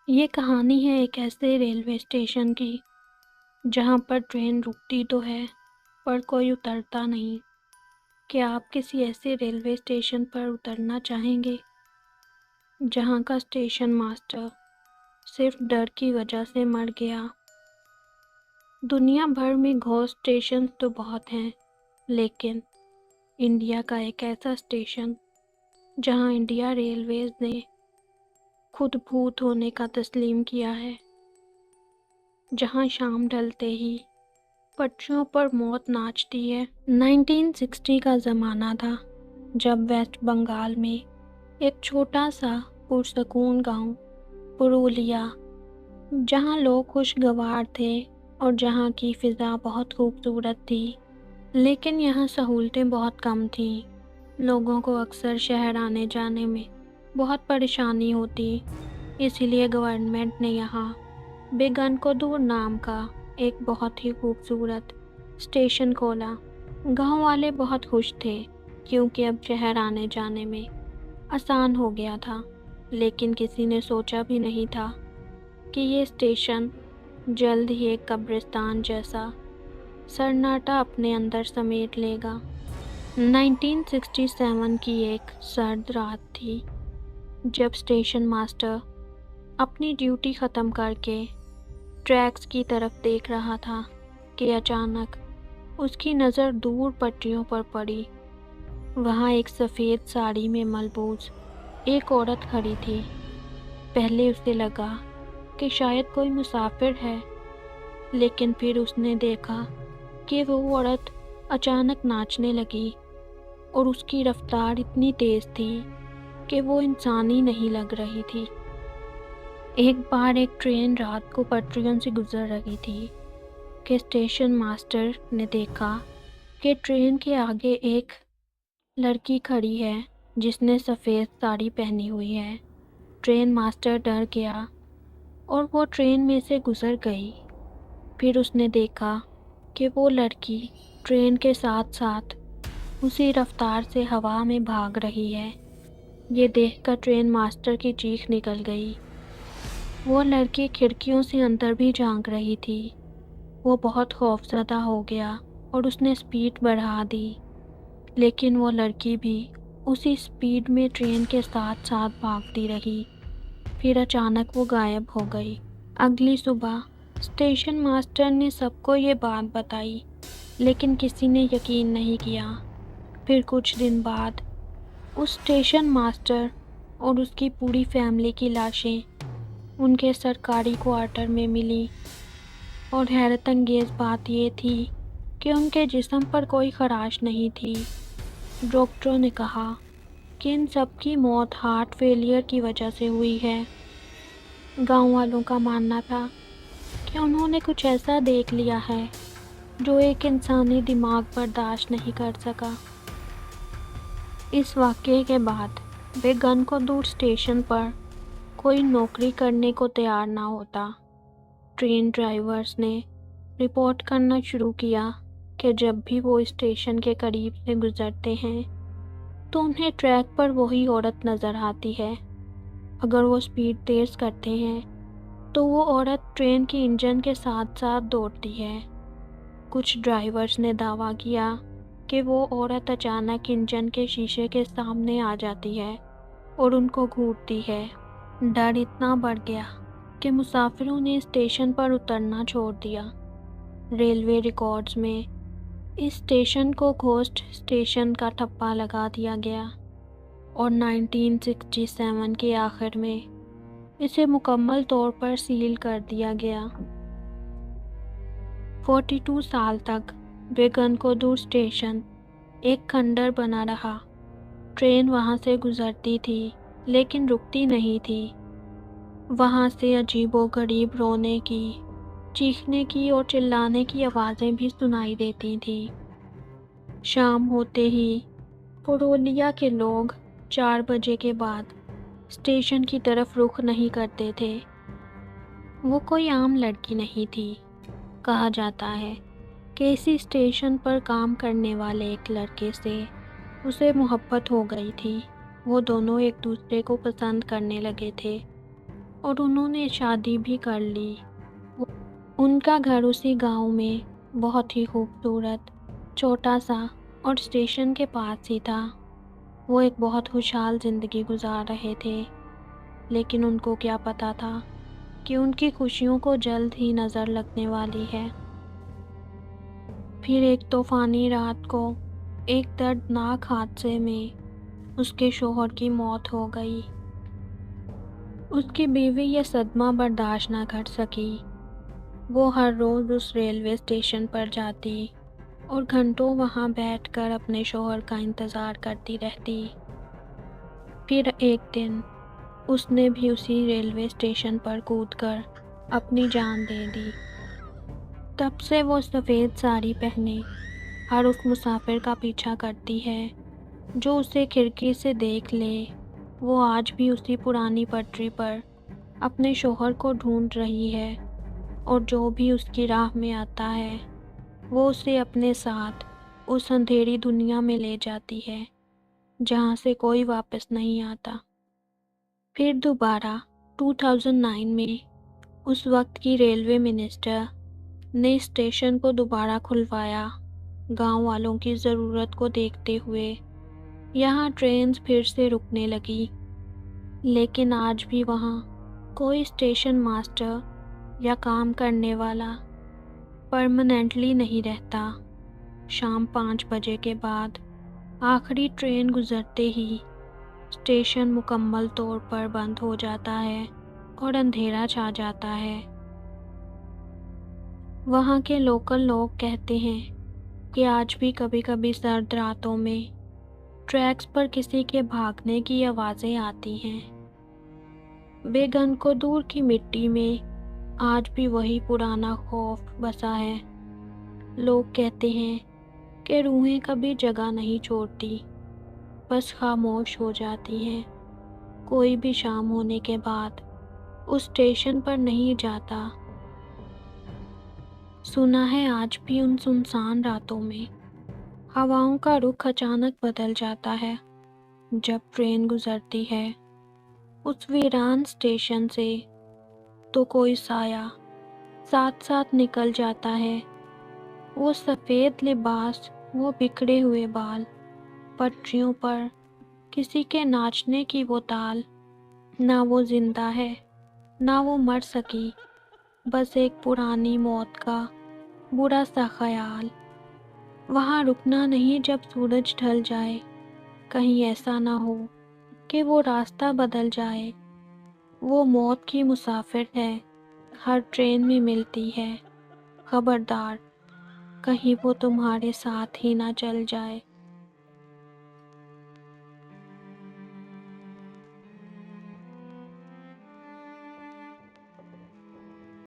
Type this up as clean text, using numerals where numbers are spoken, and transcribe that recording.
یہ کہانی ہے ایک ایسے ریلوے اسٹیشن کی جہاں پر ٹرین رکتی تو ہے پر کوئی اترتا نہیں۔ کیا آپ کسی ایسے ریلوے اسٹیشن پر اترنا چاہیں گے جہاں کا اسٹیشن ماسٹر صرف ڈر کی وجہ سے مر گیا؟ دنیا بھر میں گھوسٹ اسٹیشن تو بہت ہیں، لیکن انڈیا کا ایک ایسا اسٹیشن جہاں انڈیا ریلویز نے خود بھوت ہونے کا تسلیم کیا ہے، جہاں شام ڈھلتے ہی پٹریوں پر موت ناچتی ہے۔ 1960 کا زمانہ تھا جب ویسٹ بنگال میں ایک چھوٹا سا پرسکون گاؤں پرولیا، جہاں لوگ خوشگوار تھے اور جہاں کی فضا بہت خوبصورت تھی، لیکن یہاں سہولتیں بہت کم تھیں۔ لوگوں کو اکثر شہر آنے جانے میں بہت پریشانی ہوتی، اسی لیے گورنمنٹ نے یہاں بیگنکودور نام کا ایک بہت ہی خوبصورت اسٹیشن کھولا۔ گاؤں والے بہت خوش تھے کیونکہ اب شہر آنے جانے میں آسان ہو گیا تھا، لیکن کسی نے سوچا بھی نہیں تھا کہ یہ اسٹیشن جلد ہی ایک قبرستان جیسا سناٹا اپنے اندر سمیٹ لے گا۔ 1967 کی ایک سرد رات تھی جب اسٹیشن ماسٹر اپنی ڈیوٹی ختم کر کے ٹریکس کی طرف دیکھ رہا تھا کہ اچانک اس کی نظر دور پٹریوں پر پڑی۔ وہاں ایک سفید ساڑی میں ملبوس ایک عورت کھڑی تھی۔ پہلے اسے لگا کہ شاید کوئی مسافر ہے، لیکن پھر اس نے دیکھا کہ وہ عورت اچانک ناچنے لگی اور اس کی رفتار اتنی تیز تھی کہ وہ انسانی نہیں لگ رہی تھی۔ ایک بار ایک ٹرین رات کو پٹریوں سے گزر رہی تھی کہ اسٹیشن ماسٹر نے دیکھا کہ ٹرین کے آگے ایک لڑکی کھڑی ہے جس نے سفید ساڑی پہنی ہوئی ہے۔ ٹرین ماسٹر ڈر گیا اور وہ ٹرین میں سے گزر گئی۔ پھر اس نے دیکھا کہ وہ لڑکی ٹرین کے ساتھ ساتھ اسی رفتار سے ہوا میں بھاگ رہی ہے۔ یہ دیکھ کر ٹرین ماسٹر کی چیخ نکل گئی۔ وہ لڑکی کھڑکیوں سے اندر بھی جھانک رہی تھی۔ وہ بہت خوفزدہ ہو گیا اور اس نے اسپیڈ بڑھا دی، لیکن وہ لڑکی بھی اسی اسپیڈ میں ٹرین کے ساتھ ساتھ بھاگتی رہی۔ پھر اچانک وہ غائب ہو گئی۔ اگلی صبح اسٹیشن ماسٹر نے سب کو یہ بات بتائی، لیکن کسی نے یقین نہیں کیا۔ پھر کچھ دن بعد اس اسٹیشن ماسٹر اور اس کی پوری فیملی کی لاشیں ان کے سرکاری کوارٹر میں ملی، اور حیرت انگیز بات یہ تھی کہ ان کے جسم پر کوئی خراش نہیں تھی۔ ڈاکٹروں نے کہا کہ ان سب کی موت ہارٹ فیلئر کی وجہ سے ہوئی ہے۔ گاؤں والوں کا ماننا تھا کہ انہوں نے کچھ ایسا دیکھ لیا ہے جو ایک انسانی دماغ برداشت نہیں کر سکا۔ اس واقعے کے بعد بیگنکودور اسٹیشن پر کوئی نوکری کرنے کو تیار نہ ہوتا۔ ٹرین ڈرائیورز نے رپورٹ کرنا شروع کیا کہ جب بھی وہ اسٹیشن کے قریب سے گزرتے ہیں تو انہیں ٹریک پر وہی عورت نظر آتی ہے۔ اگر وہ اسپیڈ تیز کرتے ہیں تو وہ عورت ٹرین کے انجن کے ساتھ ساتھ دوڑتی ہے۔ کچھ ڈرائیورز نے دعویٰ کیا کہ وہ عورت اچانک انجن کے شیشے کے سامنے آ جاتی ہے اور ان کو گھورتی ہے۔ ڈر اتنا بڑھ گیا کہ مسافروں نے اسٹیشن پر اترنا چھوڑ دیا۔ ریلوے ریکارڈز میں اس اسٹیشن کو گھوسٹ اسٹیشن کا ٹھپا لگا دیا گیا اور 1967 کے آخر میں اسے مکمل طور پر سیل کر دیا گیا۔ 42 سال تک بیگنکودور اسٹیشن ایک کھنڈر بنا رہا۔ ٹرین وہاں سے گزرتی تھی لیکن رکتی نہیں تھی۔ وہاں سے عجیب و غریب رونے کی، چیخنے کی اور چلانے کی آوازیں بھی سنائی دیتی تھیں۔ شام ہوتے ہی پرولیا کے لوگ 4 بجے کے بعد اسٹیشن کی طرف رخ نہیں کرتے تھے۔ وہ کوئی عام لڑکی نہیں تھی۔ کہا جاتا ہے کہ اسی اسٹیشن پر کام کرنے والے ایک لڑکے سے اسے محبت ہو گئی تھی۔ وہ دونوں ایک دوسرے کو پسند کرنے لگے تھے۔ اور انہوں نے شادی بھی کر لی۔ ان کا گھر اسی گاؤں میں بہت ہی خوبصورت، چھوٹا سا اور اسٹیشن کے پاس ہی تھا۔ وہ ایک بہت خوشحال زندگی گزار رہے تھے، لیکن ان کو کیا پتا تھا کہ ان کی خوشیوں کو جلد ہی نظر لگنے والی ہے۔ پھر ایک طوفانی رات کو ایک دردناک حادثے میں اس کے شوہر کی موت ہو گئی۔ اس کی بیوی یہ صدمہ برداشت نہ کر سکی۔ وہ ہر روز اس ریلوے اسٹیشن پر جاتی اور گھنٹوں وہاں بیٹھ کر اپنے شوہر کا انتظار کرتی رہتی۔ پھر ایک دن اس نے بھی اسی ریلوے اسٹیشن پر کود کر اپنی جان دے دی۔ تب سے وہ سفید ساڑی پہنے ہر اس مسافر کا پیچھا کرتی ہے جو اسے کھڑکی سے دیکھ لے۔ وہ آج بھی اسی پرانی پٹری پر اپنے شوہر کو ڈھونڈ رہی ہے، اور جو بھی اس کی راہ میں آتا ہے وہ اسے اپنے ساتھ اس اندھیری دنیا میں لے جاتی ہے جہاں سے کوئی واپس نہیں آتا۔ پھر دوبارہ 2009 میں اس وقت کی ریلوے منسٹر نے اسٹیشن کو دوبارہ کھلوایا، گاؤں والوں کی ضرورت کو دیکھتے ہوئے یہاں ٹرینز پھر سے رکنے لگی۔ لیکن آج بھی وہاں کوئی اسٹیشن ماسٹر یا کام کرنے والا پرماننٹلی نہیں رہتا۔ شام 5 بجے کے بعد آخری ٹرین گزرتے ہی اسٹیشن مکمل طور پر بند ہو جاتا ہے اور اندھیرا چھا جاتا ہے۔ وہاں کے لوکل لوگ کہتے ہیں کہ آج بھی کبھی کبھی سرد راتوں میں ٹریکس پر کسی کے بھاگنے کی آوازیں آتی ہیں۔ بیگن کو دور کی مٹی میں آج بھی وہی پرانا خوف بسا ہے۔ لوگ کہتے ہیں کہ روحیں کبھی جگہ نہیں چھوڑتی، بس خاموش ہو جاتی ہیں۔ کوئی بھی شام ہونے کے بعد اس اسٹیشن پر نہیں جاتا۔ سنا ہے آج بھی ان سنسان راتوں میں ہواؤں کا رخ اچانک بدل جاتا ہے جب ٹرین گزرتی ہے اس ویران اسٹیشن سے، تو کوئی سایہ ساتھ ساتھ نکل جاتا ہے۔ وہ سفید لباس، وہ بکھرے ہوئے بال، پٹریوں پر کسی کے ناچنے کی وہ تال، نہ وہ زندہ ہے نہ وہ مر سکی، بس ایک پرانی موت کا برا سا خیال۔ وہاں رکنا نہیں جب سورج ڈھل جائے، کہیں ایسا نہ ہو کہ وہ راستہ بدل جائے۔ وہ موت کی مسافر ہے، ہر ٹرین میں ملتی ہے۔ خبردار، کہیں وہ تمہارے ساتھ ہی نہ چل جائے۔